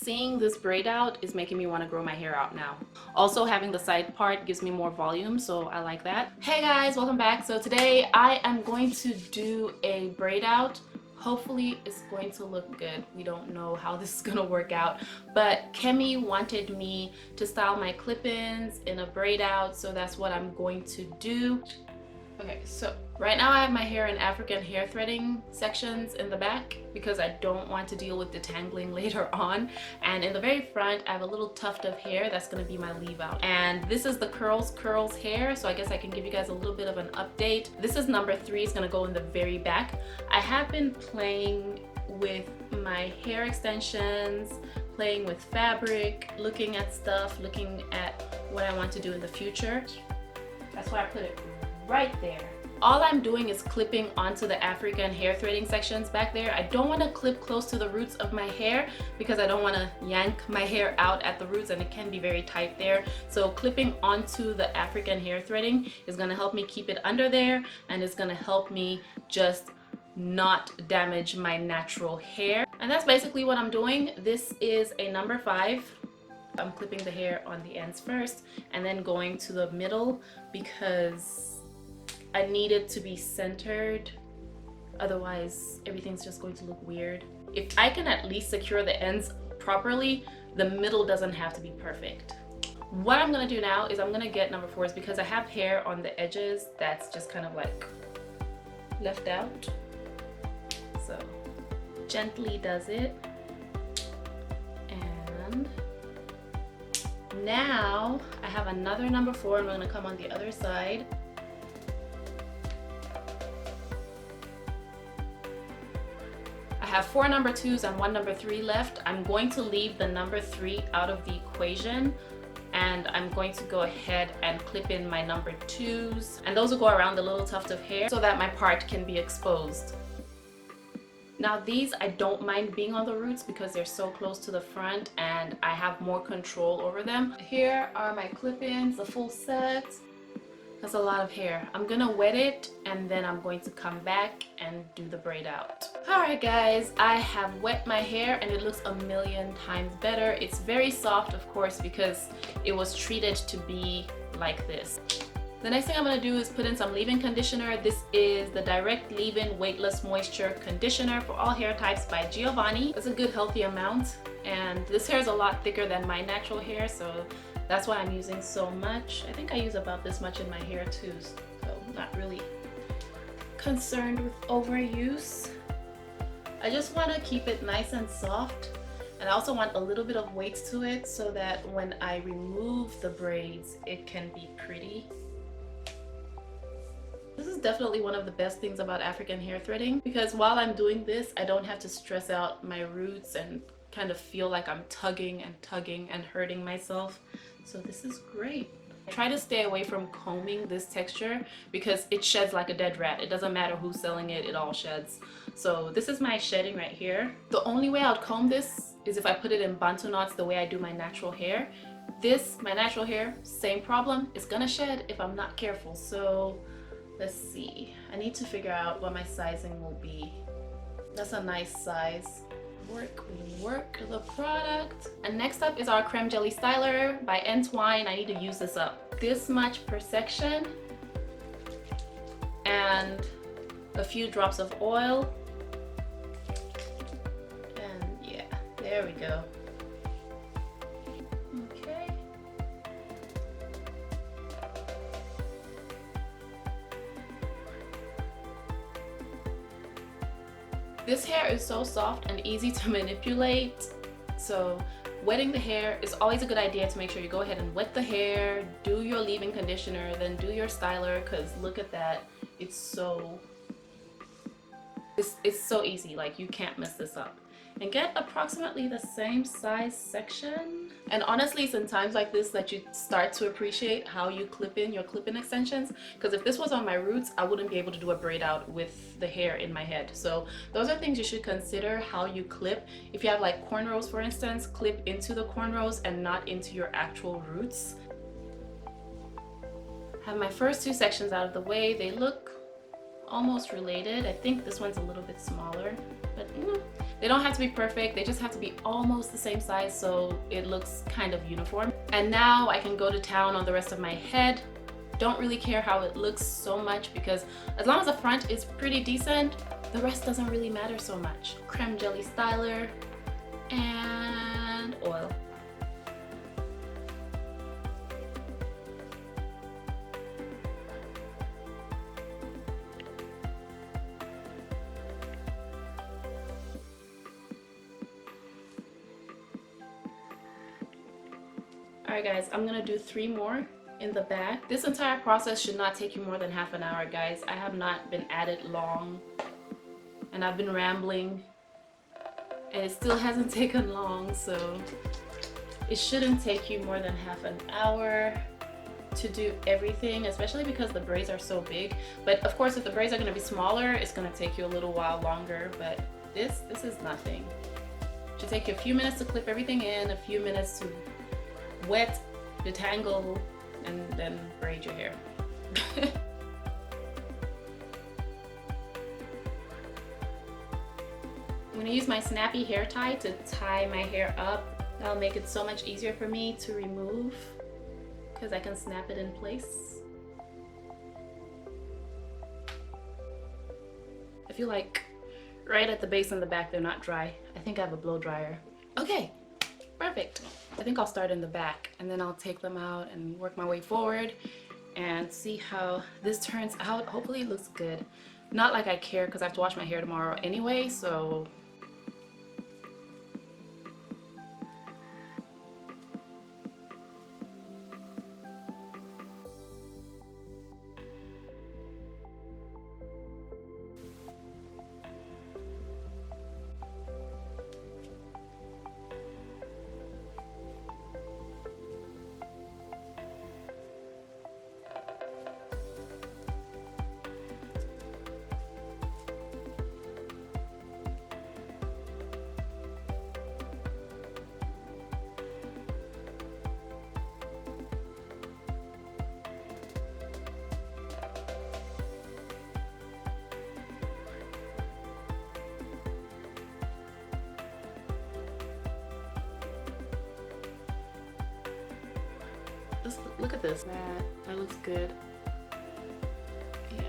seeing this braid out is making me want to grow my hair out now. Also, having the side part gives me more volume, so I like that. Hey guys, welcome back. So today I am going to do a braid out. Hopefully it's going to look good. We don't know how this is gonna work out, but Kemi wanted me to style my clip-ins in a braid out, so that's what I'm going to do. Okay, so right now I have my hair in African hair threading sections in the back because I don't want to deal with detangling later on. And in the very front, I have a little tuft of hair that's going to be my leave out. And this is the curls hair, so I guess I can give you guys a little bit of an update. This is number 3, it's going to go in the very back. I have been playing with my hair extensions, playing with fabric, looking at stuff, looking at what I want to do in the future. That's why I put it right there. All I'm doing is clipping onto the African hair threading sections back there. I don't want to clip close to the roots of my hair because I don't want to yank my hair out at the roots and it can be very tight there. So clipping onto the African hair threading is going to help me keep it under there, and it's going to help me just not damage my natural hair. And that's basically what I'm doing. This is a number 5. I'm clipping the hair on the ends first and then going to the middle because I need it to be centered, otherwise everything's just going to look weird. If I can at least secure the ends properly, the middle doesn't have to be perfect. What I'm gonna do now is I'm gonna get number 4s because I have hair on the edges that's just kind of like left out. So gently does it. And now I have another number 4 and I'm gonna come on the other side. I have 4 number 2s and 1 number 3 left. I'm going to leave the number 3 out of the equation, and I'm going to go ahead and clip in my number 2s, and those will go around the little tuft of hair so that my part can be exposed. Now these, I don't mind being on the roots because they're so close to the front and I have more control over them. Here are my clip-ins, the full set. That's a lot of hair. I'm gonna wet it and then I'm going to come back and do the braid out. Alright guys, I have wet my hair and it looks a million times better. It's very soft, of course, because it was treated to be like this. The next thing I'm gonna do is put in some leave-in conditioner. This is the Direct Leave-In Weightless Moisture Conditioner for all hair types by Giovanni. It's a good healthy amount, and this hair is a lot thicker than my natural hair, so that's why I'm using so much. I think I use about this much in my hair too, so I'm not really concerned with overuse. I just want to keep it nice and soft, and I also want a little bit of weight to it so that when I remove the braids, it can be pretty. This is definitely one of the best things about African hair threading because while I'm doing this, I don't have to stress out my roots and kind of feel like I'm tugging and hurting myself. So this is great. I try to stay away from combing this texture because it sheds like a dead rat. It doesn't matter who's selling it, it all sheds. So this is my shedding right here. The only way I would comb this is if I put it in bantu knots the way I do my natural hair. This, my natural hair, same problem. It's gonna shed if I'm not careful. So let's see. I need to figure out what my sizing will be. That's a nice size. Work the product. And next up is our creme jelly styler by Entwine. I need to use this up this much per section and a few drops of oil, and yeah, there we go. Okay, this hair is so soft and easy to manipulate, so wetting the hair is always a good idea to make sure you go ahead and wet the hair, do your leave-in conditioner, then do your styler, because look at that. It's so easy, like you can't mess this up. And get approximately the same size section. And honestly, it's in times like this that you start to appreciate how you clip in your clip-in extensions, because if this was on my roots, I wouldn't be able to do a braid out with the hair in my head. So those are things you should consider, how you clip. If you have like cornrows, for instance, clip into the cornrows and not into your actual roots. I have my first 2 sections out of the way. They look almost related. I think this one's a little bit smaller, but They don't have to be perfect, they just have to be almost the same size so it looks kind of uniform. And now I can go to town on the rest of my head. Don't really care how it looks so much because as long as the front is pretty decent, the rest doesn't really matter so much. Creme jelly styler and oil. Alright guys, I'm gonna do 3 more in the back. This entire process should not take you more than half an hour, guys. I have not been at it long and I've been rambling and it still hasn't taken long, so it shouldn't take you more than half an hour to do everything, especially because the braids are so big. But of course, if the braids are going to be smaller, it's going to take you a little while longer, but this is nothing. It should take you a few minutes to clip everything in, a few minutes to wet, detangle, and then braid your hair. I'm gonna use my Snapee hair tie to tie my hair up. That'll make it so much easier for me to remove because I can snap it in place. I feel like right at the base and the back they're not dry. I think I have a blow dryer. Okay, perfect. I think I'll start in the back and then I'll take them out and work my way forward and see how this turns out. Hopefully it looks good. Not like I care because I have to wash my hair tomorrow anyway, so look at this. That looks good. Yeah.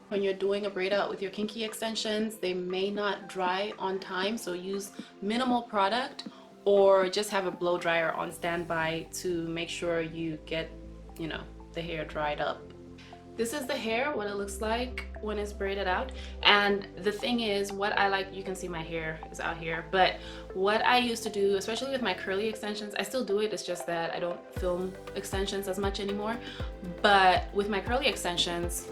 When you're doing a braid out with your Kinky extensions, they may not dry on time, so use minimal product or just have a blow dryer on standby to make sure you get, you know, the hair dried up. This is the hair, what it looks like when it's braided out. And the thing is, what I like, you can see my hair is out here, but what I used to do, especially with my curly extensions, I still do it, it's just that I don't film extensions as much anymore. But with my curly extensions,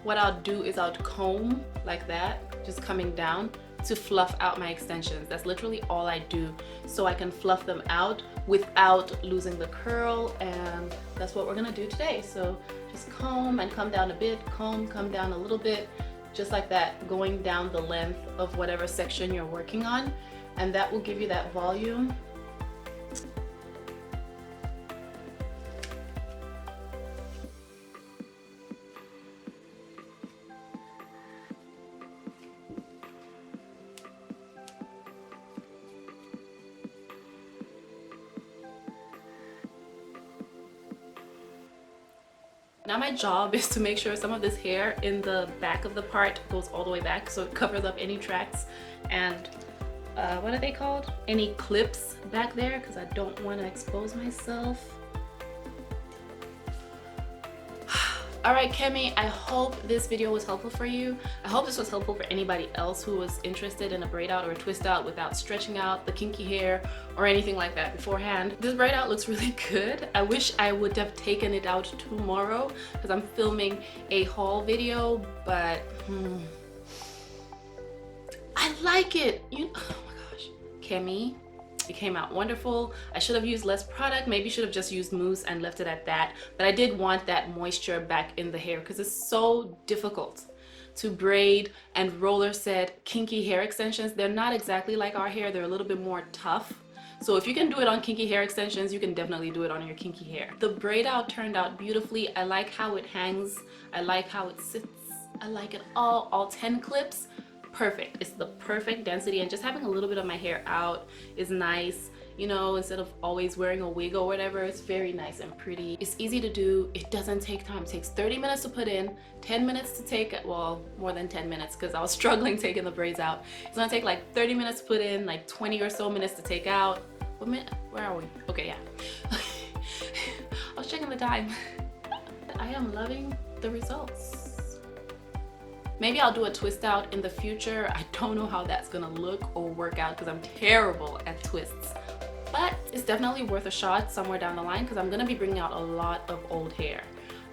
what I'll do is I'll comb like that, just coming down to fluff out my extensions. That's literally all I do, so I can fluff them out without losing the curl, and that's what we're gonna do today. So just comb and come down a bit, comb, come down a little bit, just like that, going down the length of whatever section you're working on, and that will give you that volume. Now my job is to make sure some of this hair in the back of the part goes all the way back, so it covers up any tracks and what are they called? Any clips back there, because I don't want to expose myself. Alright Kemi, I hope this video was helpful for you. I hope this was helpful for anybody else who was interested in a braid out or a twist out without stretching out the kinky hair or anything like that beforehand. This braid out looks really good. I wish I would have taken it out tomorrow because I'm filming a haul video, but I like it. Oh my gosh, Kemi, it came out wonderful. I should have used less product, maybe should have just used mousse and left it at that, but I did want that moisture back in the hair because it's so difficult to braid and roller set kinky hair extensions. They're not exactly like our hair, they're a little bit more tough, So if you can do it on kinky hair extensions, you can definitely do it on your kinky hair. The braid out turned out beautifully. I like how it hangs. I like how it sits. I like it all 10 clips. Perfect. It's the perfect density, and just having a little bit of my hair out is nice. You know, instead of always wearing a wig or whatever, it's very nice and pretty. It's easy to do. It doesn't take time. It takes 30 minutes to put in, 10 minutes to take, well, more than 10 minutes because I was struggling taking the braids out. It's gonna take like 30 minutes to put in, like 20 or so minutes to take out. What minute? Where are we? Okay, yeah. I was checking the time. I am loving the results. Maybe I'll do a twist out in the future. I don't know how that's gonna look or work out because I'm terrible at twists. But it's definitely worth a shot somewhere down the line because I'm gonna be bringing out a lot of old hair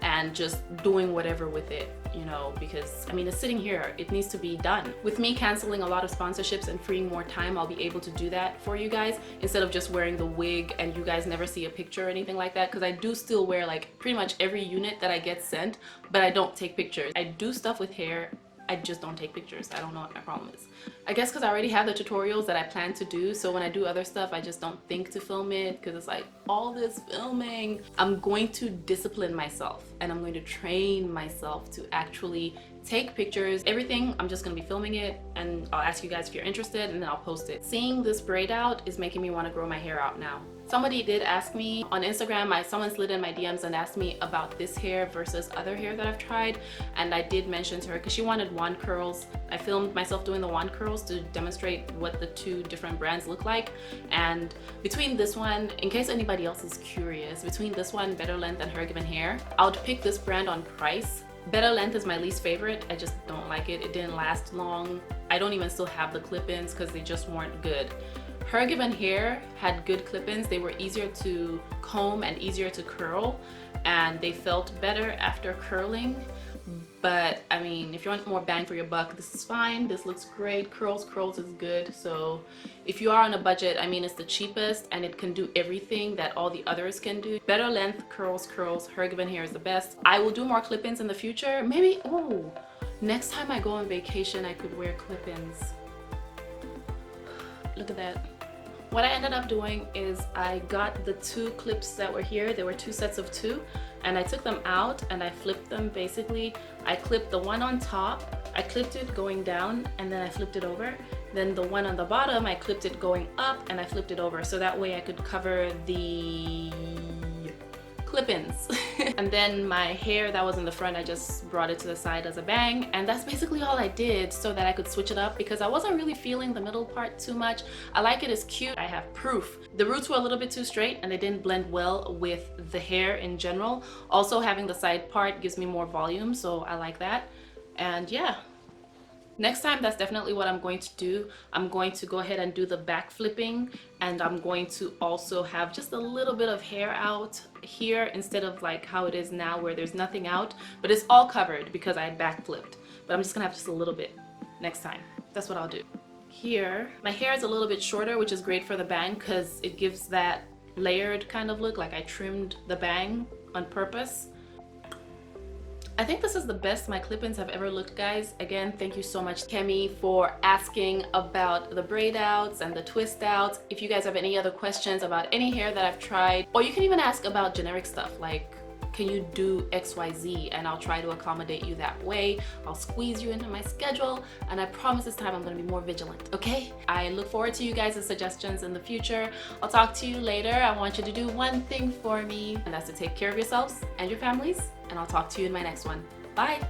and just doing whatever with it, you know, because I mean, it's sitting here, it needs to be done. With me canceling a lot of sponsorships and freeing more time, I'll be able to do that for you guys instead of just wearing the wig and you guys never see a picture or anything like that, because I do still wear like pretty much every unit that I get sent, but I don't take pictures. I do stuff with hair, I just don't take pictures. I don't know what my problem is. I guess because I already have the tutorials that I plan to do, so when I do other stuff I just don't think to film it because it's like all this filming. I'm going to discipline myself and I'm going to train myself to actually take pictures. Everything, I'm just going to be filming it and I'll ask you guys if you're interested and then I'll post it. Seeing this braid out is making me want to grow my hair out now. Somebody did ask me on Instagram, someone slid in my DMs and asked me about this hair versus other hair that I've tried, and I did mention to her because she wanted wand curls. I filmed myself doing the wand curls to demonstrate what the two different brands look like, and between this one, in case anybody else is curious, between this one, Better Length, and Her Given Hair, I would pick this brand on price. Better Length is my least favorite. I just don't like it. It didn't last long. I don't even still have the clip-ins because they just weren't good. Her Given Hair had good clip-ins. They were easier to comb and easier to curl, and they felt better after curling. But I mean, if you want more bang for your buck, this is fine. This looks great. Curls is good. So if you are on a budget, I mean, it's the cheapest and it can do everything that all the others can do. Better Length, curls. Her Given Hair is the best. I will do more clip-ins in the future. Maybe, oh, next time I go on vacation, I could wear clip-ins. Look at that. What I ended up doing is I got the two clips that were here. There were two sets of two, and I took them out and I flipped them. Basically, I clipped the one on top, I clipped it going down, and then I flipped it over. Then the one on the bottom, I clipped it going up and I flipped it over, so that way I could cover the clip-ins. And then my hair that was in the front, I just brought it to the side as a bang, and that's basically all I did so that I could switch it up because I wasn't really feeling the middle part too much. I like it, it's cute. I have proof. The roots were a little bit too straight and they didn't blend well with the hair in general. Also, having the side part gives me more volume, so I like that. And yeah, next time, that's definitely what I'm going to do. I'm going to go ahead and do the back flipping, and I'm going to also have just a little bit of hair out here instead of like how it is now where there's nothing out, but it's all covered because I back flipped. But I'm just gonna have just a little bit next time. That's what I'll do. Here, my hair is a little bit shorter, which is great for the bang because it gives that layered kind of look, like I trimmed the bang on purpose. I think this is the best my clip-ins have ever looked, guys. Again, thank you so much, Kemi, for asking about the braid outs and the twist outs. If you guys have any other questions about any hair that I've tried, or you can even ask about generic stuff like, can you do XYZ, and I'll try to accommodate you that way. I'll squeeze you into my schedule, and I promise this time I'm gonna be more vigilant, okay? I look forward to you guys' suggestions in the future. I'll talk to you later. I want you to do one thing for me, and that's to take care of yourselves and your families, and I'll talk to you in my next one. Bye!